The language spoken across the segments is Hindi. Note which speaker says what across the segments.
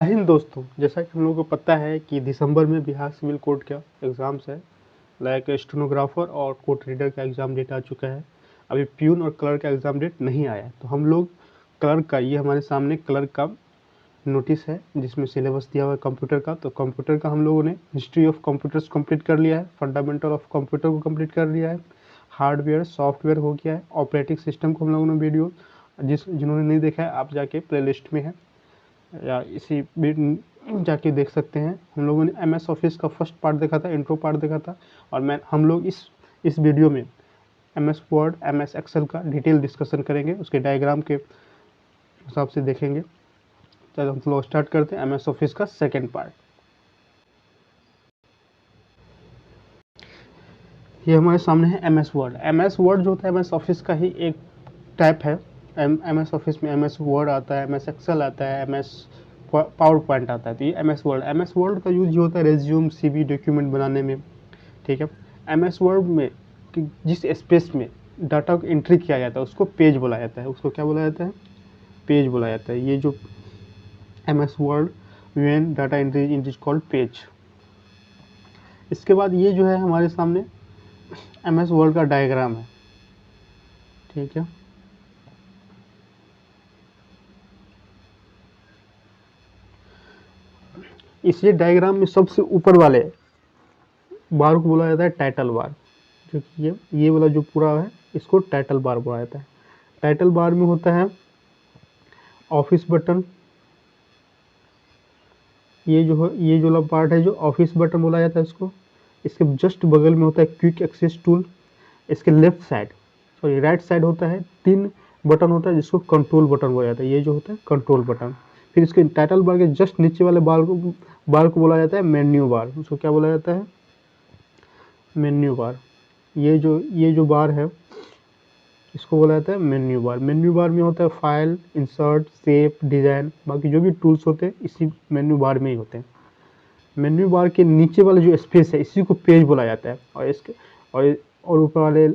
Speaker 1: हिंद दोस्तों, जैसा कि हम लोगों को पता है कि दिसंबर में बिहार सिविल कोड का एग्ज़ाम्स है। लाइक स्टेनोग्राफर और कोर्ट रीडर का एग्ज़ाम डेट आ चुका है। अभी प्यून और क्लर्क का एग्ज़ाम डेट नहीं आया है, तो हम लोग क्लर्क का, ये हमारे सामने क्लर्क का नोटिस है जिसमें सिलेबस दिया हुआ है कंप्यूटर का। तो कंप्यूटर का हम लोगों ने हिस्ट्री ऑफ कंप्यूटर्स कंप्लीट कर लिया है, फंडामेंटल ऑफ कंप्यूटर को कंप्लीट कर लिया है, हार्डवेयर सॉफ्टवेयर हो गया है, ऑपरेटिंग सिस्टम को हम लोगों ने वीडियो जिन्होंने नहीं देखा है आप जाके प्लेलिस्ट में है या इसी जाके देख सकते हैं। हम लोगों ने MS ऑफिस का फर्स्ट पार्ट देखा था, इंट्रो पार्ट देखा था, और हम लोग इस वीडियो में MS वर्ड MS एक्सेल का डिटेल डिस्कशन करेंगे, उसके डायग्राम के हिसाब से देखेंगे। चलो हम लोग स्टार्ट करते हैं MS ऑफिस का सेकेंड पार्ट। ये हमारे सामने है MS वर्ड। MS वर्ड जो होता है MS ऑफिस का ही एक टाइप है। MS ऑफिस में MS वर्ड आता है, MS एक्सेल आता है, MS पावर पॉइंट आता है। तो ये MS वर्ड का यूज होता है रेज्यूम CV डॉक्यूमेंट बनाने में। ठीक है। MS वर्ड में जिस स्पेस में डाटा को एंट्री किया जाता है उसको पेज बोला जाता है। उसको क्या बोला जाता है? पेज बोला जाता है। ये जो MS word when data entry is called page. इसके बाद ये जो है हमारे सामने MS वर्ड का डायग्राम है। ठीक है। इसी डायग्राम में सबसे ऊपर वाले बार को बोला जाता है टाइटल बार। जो कि ये वाला जो पूरा है इसको टाइटल बार बोला जाता है। टाइटल बार में होता है ऑफिस बटन। ये जो वाला पार्ट है जो ऑफिस बटन बोला जाता है इसको। इसके जस्ट बगल में होता है क्विक एक्सेस टूल। इसके left side sorry right side होता है 3 बटन होता है जिसको कंट्रोल बटन बोला जाता है। ये जो होता है कंट्रोल बटन। फिर इसके टाइटल बार के जस्ट नीचे वाले बार को बोला जाता है मेन्यू बार। उसको क्या बोला जाता है? Menu bar. ये जो बार है इसको बोला जाता है मेन्यू बार। मेन्यू बार में होता है फाइल, इंसर्ट, सेव, डिजाइन, बाकी जो भी टूल्स होते हैं इसी मेन्यू बार में ही होते हैं। मेन्यू बार के नीचे वाला जो स्पेस है इसी को पेज बोला जाता है, और इसके और ऊपर वाले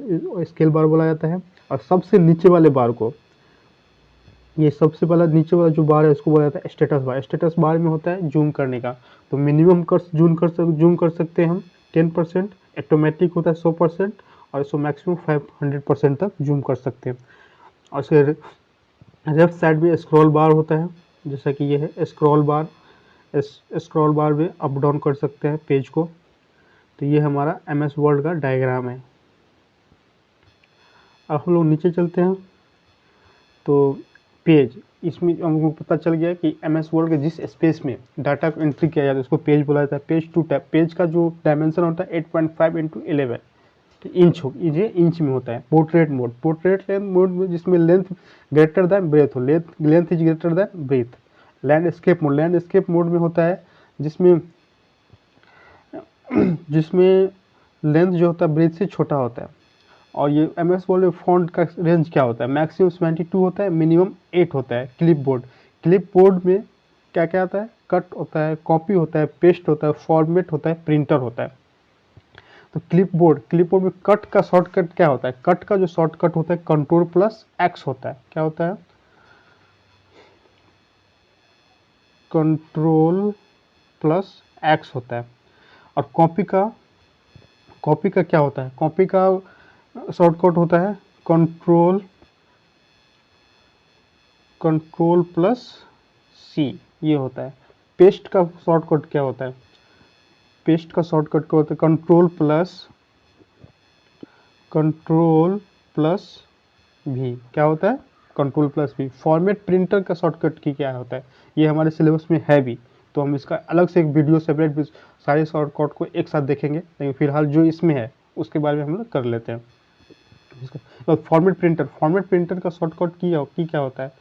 Speaker 1: स्केल बार बोला जाता है। और सबसे नीचे वाले बार को, ये सबसे पहला नीचे वाला जो बार है उसको बोला जाता है स्टेटस बार। स्टेटस बार में होता है जूम करने का। तो मिनिमम जूम कर सकते हैं हम 10%, ऑटोमेटिक होता है 100%, और इसको मैक्सिमम 500% तक जूम कर सकते हैं। और इसके लेफ्ट साइड में स्क्रॉल बार होता है, जैसा कि ये है स्क्रॉल बार। स्क्रॉल बार में अप डाउन कर सकते हैं पेज को। तो ये हमारा MS वर्ड का डायग्राम है। अब हम लोग नीचे चलते हैं तो पेज, इसमें हमको पता चल गया कि MS वर्ड के जिस स्पेस में डाटा को एंट्री किया जाता है उसको पेज बोला जाता है। पेज टू टैब, पेज का जो डायमेंशन होता है 8.5 इंटू 11 इंच हो, ये इंच में होता है। पोर्ट्रेट मोड में जिसमें लेंथ ग्रेटर दैन ब्रेथ हो, length is greater than breadth. Landscape mode में होता है जिसमें लेंथ जो होता है ब्रेथ से छोटा होता है। और ये MS वर्ड में फॉन्ट का रेंज क्या होता है? मैक्सिमम 72 होता है, मिनिमम 8 होता है। क्लिप बोर्ड में क्या क्या आता है? कट होता है, कॉपी होता है, पेस्ट होता है, फॉर्मेट होता है, प्रिंटर होता है। तो क्लिप बोर्ड में कट का शॉर्टकट क्या होता है? कट का जो शॉर्टकट होता है Ctrl+X होता है। क्या होता है? Ctrl+X होता है। और कॉपी का क्या होता है? कॉपी का शॉर्टकट होता है Ctrl+C, ये होता है। पेस्ट का शॉर्टकट क्या होता है? पेस्ट का शॉर्टकट क्या होता है? Ctrl+V। क्या होता है? Ctrl+V। फॉर्मेट प्रिंटर का शॉर्टकट की क्या होता है? ये हमारे सिलेबस में है भी, तो हम इसका अलग से एक वीडियो सेपरेट सारे शॉर्टकट को एक साथ देखेंगे, लेकिन फिलहाल जो इसमें है उसके बारे में हम लोग कर लेते हैं। तो फॉर्मेट प्रिंटर का शॉर्टकट की क्या होता है?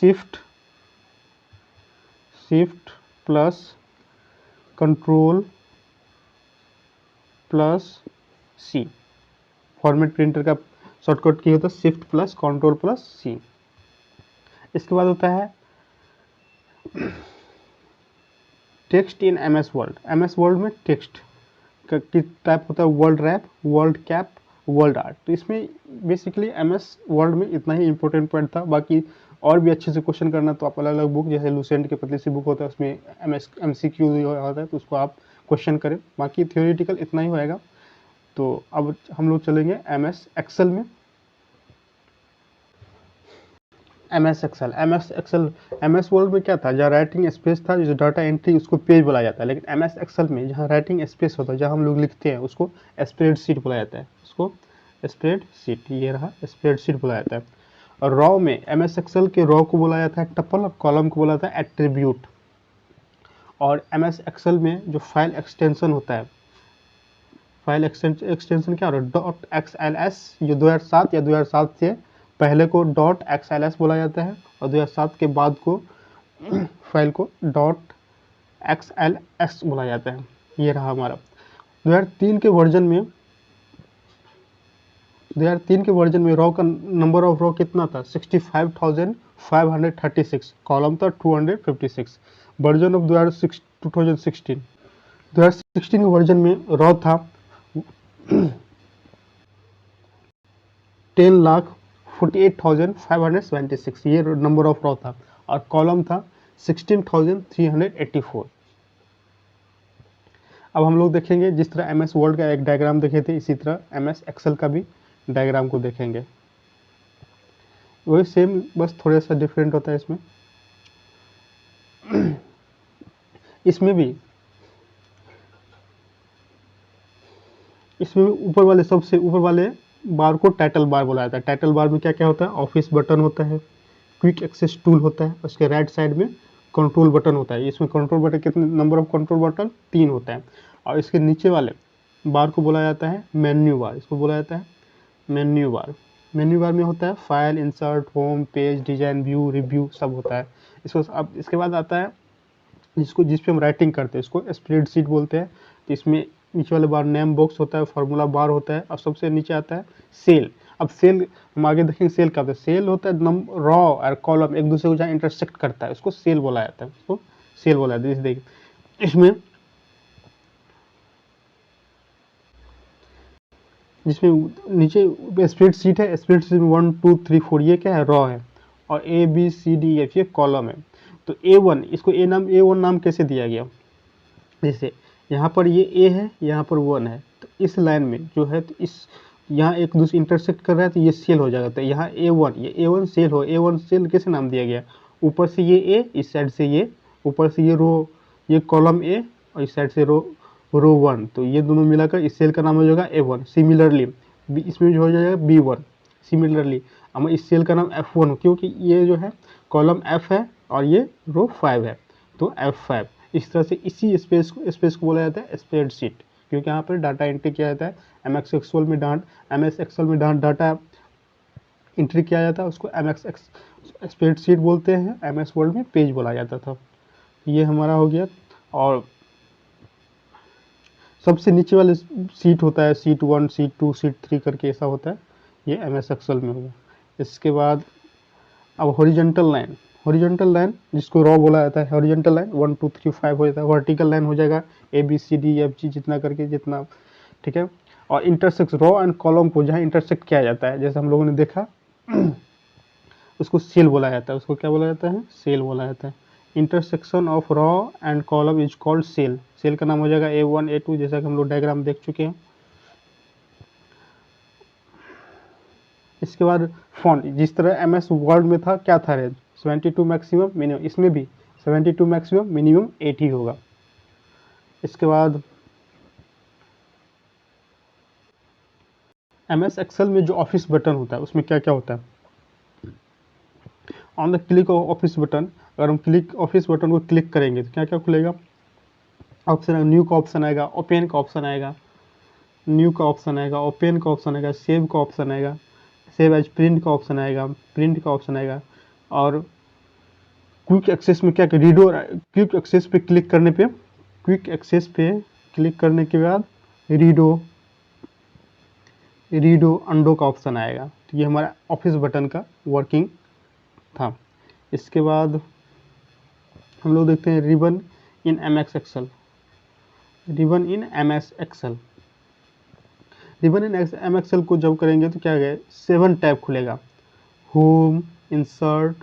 Speaker 1: Shift plus Ctrl+C। Format printer का शॉर्टकट की होता है Shift+Ctrl+C। इसके बाद होता है text in MS word. MS word में टेक्स्ट का टाइप होता है word rap, word cap, word art. तो इसमें बेसिकली MS वर्ड में इतना ही इंपॉर्टेंट पॉइंट था। बाकी और भी अच्छे से क्वेश्चन करना तो आप अलग अलग बुक, जैसे लूसेंट की पतली सी बुक होता है उसमें MCQ होता है, तो उसको आप क्वेश्चन करें। बाकी थियोरेटिकल इतना ही होएगा। तो अब हम लोग चलेंगे MS एक्सेल में। MS एक्सेल MS वर्ड में क्या था, जहाँ राइटिंग स्पेस था, जो डाटा एंट्री उसको पेज बोला जाता है। लेकिन MS एक्सेल में जहाँ राइटिंग स्पेस होता है, जहाँ हम लोग लिखते हैं, उसको स्प्रेडशीट बोला जाता है। उसको स्प्रेडशीट, ये रहा स्प्रेडशीट बोला जाता है। और रॉ में MS एक्सेल के रॉ को बोला जाता है टपल, और कॉलम को बोला जाता है एट्रीब्यूट। और MS एक्सेल में जो फाइल एक्सटेंशन होता है, फाइल एक्सटेंशन क्या हो रहा है, .xls, जो 2007 या 2007 से पहले को .xls बोला जाता है, और 2007 के बाद को फाइल को .xls बोला जाता है। ये रहा हमारा 2003 के वर्जन में। 2003 के वर्जन में रॉ का नंबर ऑफ रॉ कितना था, 65,536, कॉलम था 256। वर्जन ऑफ 2016 के वर्जन में रॉ था 10,48,576, ये नंबर ऑफ रॉ था, और कॉलम था 16,384। अब हम लोग देखेंगे, जिस तरह MS वर्ड का एक डायग्राम देखे थे, इसी तरह MS एक्सेल का भी डायग्राम को देखेंगे। वही सेम, बस थोड़ा सा डिफरेंट होता है इसमें। इसमें ऊपर वाले, सबसे ऊपर वाले बार को टाइटल बार बोला जाता है। टाइटल बार में क्या क्या होता है, ऑफिस बटन होता है, क्विक एक्सेस टूल होता है, उसके राइट साइड में कंट्रोल बटन होता है। इसमें कंट्रोल बटन कितने, नंबर ऑफ कंट्रोल बटन 3 होता है। और इसके नीचे वाले बार को बोला जाता है मेन्यू बार, इसको बोला जाता है मेन्यू बार। मेन्यू बार में होता है file, insert, home, page, design, view, review, सब होता है। इसको अब इसके बाद आता है जिस पे हम राइटिंग करते हैं, इसको स्प्रेडशीट बोलते हैं। तो इसमें नीचे वाले बार नेम बॉक्स होता है, फार्मूला बार होता है, और सबसे नीचे आता है सेल। अब सेल हम आगे देखेंगे, सेल क्या होता है। सेल होता है रॉ और कॉलम एक दूसरे को जहाँ इंटरसेक्ट करता है, उसको सेल बोला जाता है, उसको सेल बोला जाता है। देखिए इसमें जिसमें नीचे स्प्रेडशीट है, स्प्रेडशीट में 1 2 3 4 ये क्या है, रॉ है, और ABCDF ये कॉलम है। तो A1, इसको A1 नाम कैसे दिया गया, जैसे यहाँ पर ये A है, यहाँ पर 1 है, तो इस लाइन में जो है, तो इस यहाँ एक दूसरे इंटरसेक्ट कर रहा है, तो ये सेल हो जाएगा। तो यहाँ A1, ये A1 सेल हो, A1 सेल कैसे नाम दिया गया, ऊपर से ये A, इस साइड से ये, ऊपर से ये रो, ये कॉलम A, और इस साइड से रो 1, तो ये दोनों मिलाकर इस सेल का नाम हो जाएगा A1। सिमिलरली इसमें जो हो जाएगा B1। सिमिलरली हम इस सेल का नाम F1, क्योंकि ये जो है कॉलम F है और ये रो 5 है, तो F5। इस तरह से इसी स्पेस को बोला जाता है स्प्रेडशीट, क्योंकि यहाँ पर डाटा एंट्री किया जाता है। MS एक्सेल में डाटा एंट्री किया जाता है, उसको MS स्प्रेडशीट बोलते हैं। MS वर्ड में पेज बोला जाता था। ये हमारा हो गया। और सबसे नीचे वाले सीट होता है, सीट 1, सीट 2, सीट 3 करके ऐसा होता है, ये MS एक्सेल में होगा। इसके बाद अब हॉरिजॉन्टल लाइन जिसको रॉ बोला जाता है, हॉरिजॉन्टल लाइन 1 2 3 5 हो जाता है। वर्टिकल लाइन हो जाएगा ABCDFG जितना करके, जितना, ठीक है। और इंटरसेक्ट रॉ एंड कॉलम को जहाँ इंटरसेक्ट किया जाता है, जैसे हम लोगों ने देखा, उसको सेल बोला जाता है। उसको क्या बोला जाता है, सेल बोला जाता है। Intersection of row and column is called cell. Cell का नाम हो जाएगा A1 A2, जैसा कि हम लोग डायग्राम देख चुके हैं। इसके बाद फॉन्ट, जिस तरह MS वर्ड में था, क्या था रेंज, 72 मैक्सिमम मिनिमम, इसमें भी 72 मैक्सिमम मिनिमम 80 होगा। इसके बाद MS एक्सेल में जो ऑफिस बटन होता है, उसमें क्या क्या होता है। On the click of office button, अगर हम ऑफिस बटन को क्लिक करेंगे तो क्या क्या खुलेगा, ऑप्शन, न्यू का ऑप्शन आएगा, ओपन का ऑप्शन आएगा, न्यू का ऑप्शन आएगा, ओपन का ऑप्शन आएगा, सेव का ऑप्शन आएगा, सेव एज प्रिंट का ऑप्शन आएगा, प्रिंट का ऑप्शन आएगा। और क्विक एक्सेस में क्या, रीडो, क्विक एक्सेस पे क्लिक करने पे, क्विक एक्सेस पे क्लिक करने के बाद रीडो अंडो का ऑप्शन आएगा। तो ये हमारा ऑफिस बटन का वर्किंग था। इसके बाद हम लोग देखते हैं ribbon in MS Excel. Ribbon in MS Excel, ribbon in MS Excel को जब करेंगे तो क्या है, 7 टैब खुलेगा। Home, insert,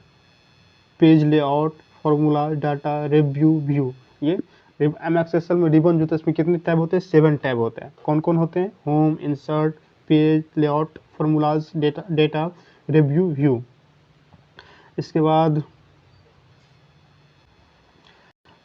Speaker 1: page layout, formula, data, review, view. ये MS एक्सेल में रिबन जो होता है इसमें कितने टैब होते हैं? 7 टैब होते हैं। कौन कौन होते हैं? Home, insert, page layout, formulas, data, review, view. इसके बाद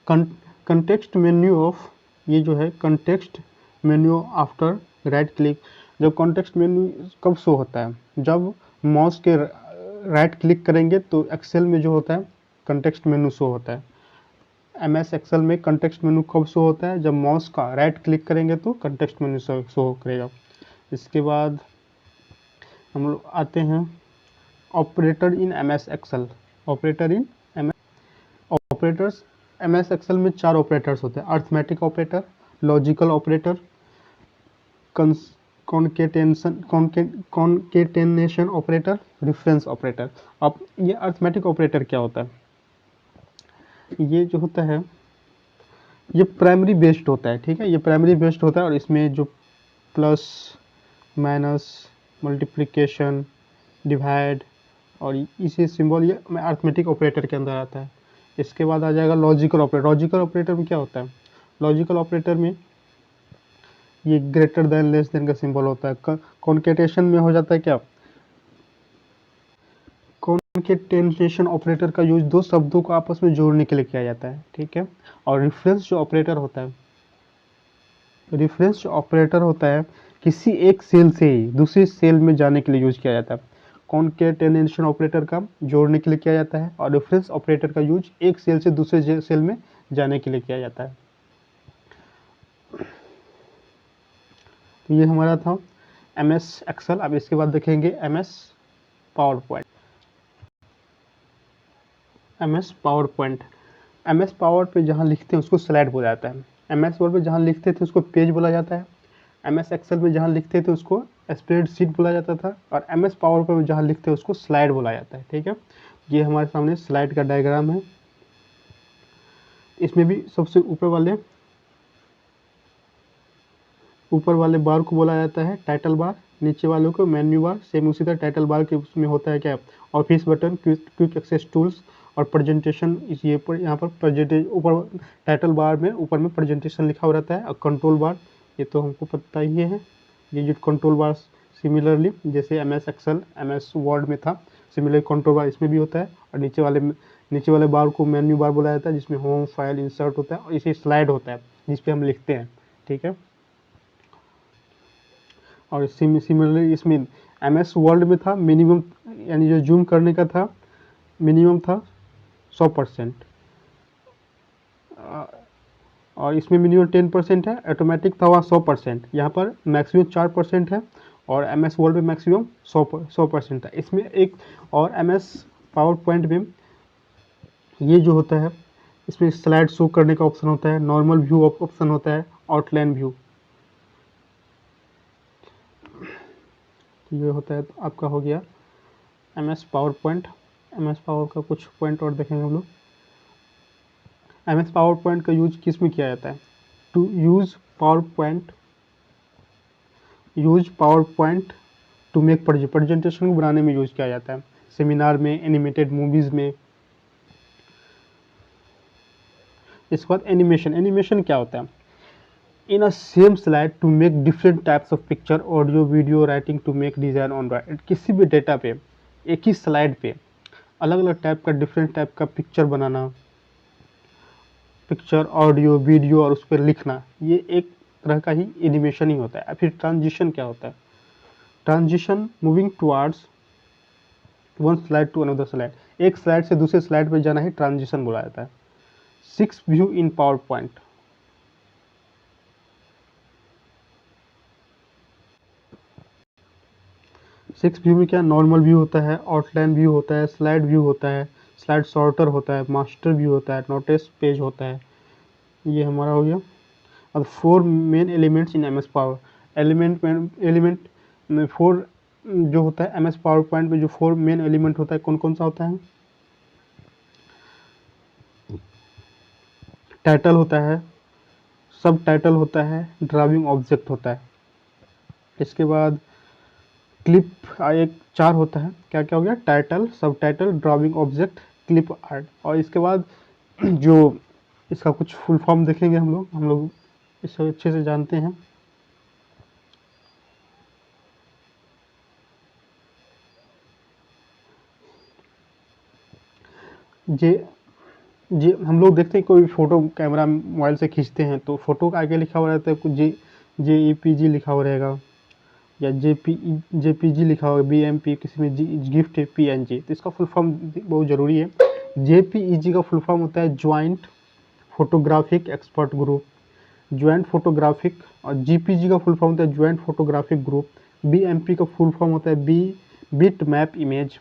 Speaker 1: कंटेक्स्ट मेन्यू ऑफ, ये जो है context menu after right click. जब कॉन्टेक्स्ट मेन्यू कब शो होता है? जब माउस के राइट क्लिक करेंगे तो एक्सेल में जो होता है कंटेक्स्ट मेन्यू शो होता है। MS एक्सेल में कंटेक्स्ट मेन्यू कब शो होता है? जब माउस का राइट क्लिक करेंगे तो कंटेक्स्ट मेन्यू शो करेगा। इसके बाद हम लोग आते हैं ऑपरेटर इन MS एक्सेल। ऑपरेटर इन ऑपरेटर्स MS एक्सेल में 4 ऑपरेटर्स होते हैं: arithmetic operator, logical operator, concatenation operator, reference operator. अब ये अर्थमेटिक ऑपरेटर क्या होता है? ये जो होता है ये प्राइमरी बेस्ड होता है, ठीक है। ये प्राइमरी बेस्ड होता है और इसमें जो प्लस, माइनस, मल्टीप्लिकेशन, डिवाइड और इसी सिंबल ये अर्थमेटिक ऑपरेटर के अंदर आता है। इसके बाद आ जाएगा लॉजिकल ऑपरेटर। लॉजिकल ऑपरेटर में क्या होता है? लॉजिकल ऑपरेटर में ये ग्रेटर देन, लेस देन का सिंबल होता है। कॉन्केटेशन में हो जाता है क्या? कॉन्केटेनेशन ऑपरेटर का यूज दो शब्दों को आपस में जोड़ने के लिए किया जाता है, ठीक है। और रेफरेंस जो ऑपरेटर होता है, रेफरेंस जो ऑपरेटर होता है किसी एक सेल से ही दूसरी सेल में जाने के लिए यूज किया जाता है। कॉन्केटेनेशन ऑपरेटर का जोड़ने के लिए किया जाता है और रेफरेंस ऑपरेटर का यूज एक सेल से दूसरे सेल में जाने के लिए किया जाता है। तो ये हमारा था MS एक्सेल। अब इसके बाद देखेंगे MS PowerPoint. MS PowerPoint, MS power पे जहाँ लिखते हैं उसको स्लाइड बोला जाता है। MS वर्ड पे जहाँ लिखते थे उसको पेज बोला जाता है। MS एक्सेल में जहाँ लिखते थे उसको स्प्रेडशीट बोला जाता था और MS पावर पे जहाँ लिखते हैं उसको स्लाइड बोला जाता है, ठीक है। ये हमारे सामने स्लाइड का डायग्राम है। इसमें भी सबसे ऊपर वाले बार को बोला जाता है टाइटल बार, नीचे वालों को मेन्यू बार। सेम उसी तरह टाइटल बार के उसमें होता है क्या? Office button, quick access tools और प्रेजेंटेशन। ये पर यहाँ पर प्रेजेंटेशन ऊपर टाइटल बार में ऊपर में प्रेजेंटेशन लिखा हुआ रहता है। और कंट्रोल बार ये तो हमको पता ही है। ये जो कंट्रोल बार सिमिलरली जैसे MS एक्सेल MS वर्ड में था, सिमिलर कंट्रोल बार इसमें भी होता है। और नीचे वाले बार को मेन्यू बार बोला जाता है जिसमें होम, फाइल, इंसर्ट होता है और इसे स्लाइड होता है जिसपे हम लिखते हैं, ठीक है। और सिमिलरली इसमें MS वर्ल्ड में था मिनिमम, यानी जो जूम करने का था मिनिमम था 100%। और इसमें मिनिमम 10% है। ऑटोमेटिक था वहाँ 100%। यहाँ पर मैक्सिमम 4% है और MS वर्ल्ड में मैक्सिमम 100% था। इसमें एक और MS पावर पॉइंट में ये जो होता है इसमें स्लाइड शो करने का ऑप्शन होता है, नॉर्मल व्यू ऑप्शन होता है, आउटलाइन व्यू ये होता है। तो आपका हो गया MS PowerPoint. MS power का कुछ पॉइंट और देखेंगे हम लोग। MS पावर पॉइंट का यूज किस में किया जाता है? To use PowerPoint to make presentation को बनाने में यूज किया जाता है, सेमिनार में, एनिमेटेड मूवीज में। इसके बाद एनिमेशन क्या होता है? In a same slide to make different types of picture, audio, video, writing to make design on right. किसी भी डेटा पे एक ही स्लाइड पे अलग अलग टाइप का डिफरेंट टाइप का पिक्चर बनाना, पिक्चर, ऑडियो, वीडियो और उस पर लिखना, ये एक तरह का ही एनिमेशन ही होता है। फिर ट्रांजिशन क्या होता है? Transition moving towards one slide to another slide. एक स्लाइड से दूसरे स्लाइड पे जाना ही ट्रांजिशन बोला जाता है। 6 व्यू इन पावर पॉइंट। सिक्स व्यू में क्या? नॉर्मल व्यू होता है, आउटलाइन व्यू होता है, स्लाइड व्यू होता है, स्लाइड सॉर्टर होता है, मास्टर व्यू होता है, नोटिस पेज होता है। ये हमारा हो गया। अब 4 main elements in MS power. Element में 4 जो होता है MS पावर पॉइंट में जो 4 मेन एलिमेंट होता है कौन कौन सा होता है? टाइटल होता है, सब टाइटल होता है, ड्राइविंग ऑब्जेक्ट होता है। इसके बाद क्लिप एक 4 होता है। क्या क्या हो गया? टाइटल, सब title, driving object, clip art. और इसके बाद जो इसका कुछ फुल फॉर्म देखेंगे हम लोग इसे अच्छे से जानते हैं। जे जे हम लोग देखते हैं कोई फ़ोटो कैमरा मोबाइल से खींचते हैं तो फ़ोटो के आगे लिखा हुआ रहता है कुछ JPG लिखा हुआ रहेगा, या JPG लिखा होगा, BMP, किसी में गिफ्ट है PNG। तो इसका फुल फॉर्म बहुत ज़रूरी है। JPEG का फुल फॉर्म होता है joint photographic expert group, joint photographic. और GPG का फुल फॉर्म होता है जॉइंट फोटोग्राफिक ग्रुप। BMP का फुल फॉर्म होता है बिट मैप इमेज।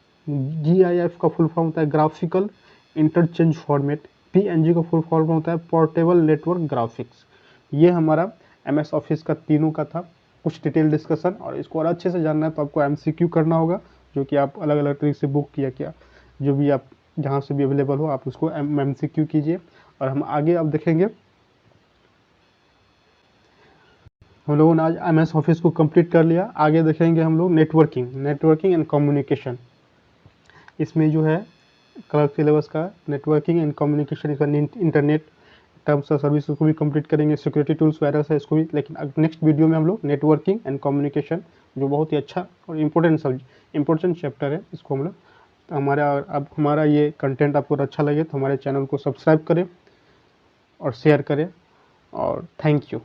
Speaker 1: GIF का फुल फॉर्म होता है ग्राफिकल इंटरचेंज फॉर्मेट। PNG का फुल फॉर्म होता है पोर्टेबल नेटवर्क ग्राफिक्स। ये हमारा MS ऑफिस का तीनों का था कुछ डिटेल डिस्कशन। और इसको और अच्छे से जानना है तो आपको MCQ करना होगा, जो कि आप अलग अलग तरीके से बुक किया क्या जो भी आप जहाँ से भी अवेलेबल हो आप उसको MCQ कीजिए। और हम आगे अब देखेंगे, हम लोगों ने आज MS ऑफिस को कंप्लीट कर लिया। आगे देखेंगे हम लोग नेटवर्किंग एंड कम्युनिकेशन। इसमें जो है क्लर्क सिलेबस का नेटवर्किंग एंड कम्युनिकेशन, इसका इंटरनेट टर्म्स ऑफ सर्विस को भी कंप्लीट करेंगे, सिक्योरिटी टूल्स वायरस है इसको भी। लेकिन नेक्स्ट वीडियो में हम लोग नेटवर्किंग एंड कम्युनिकेशन, जो बहुत ही अच्छा और इम्पोर्टेंट चैप्टर है, इसको हम लोग अब हमारा ये कंटेंट आपको अच्छा लगे तो हमारे चैनल को सब्सक्राइब करें और शेयर करें। और थैंक यू।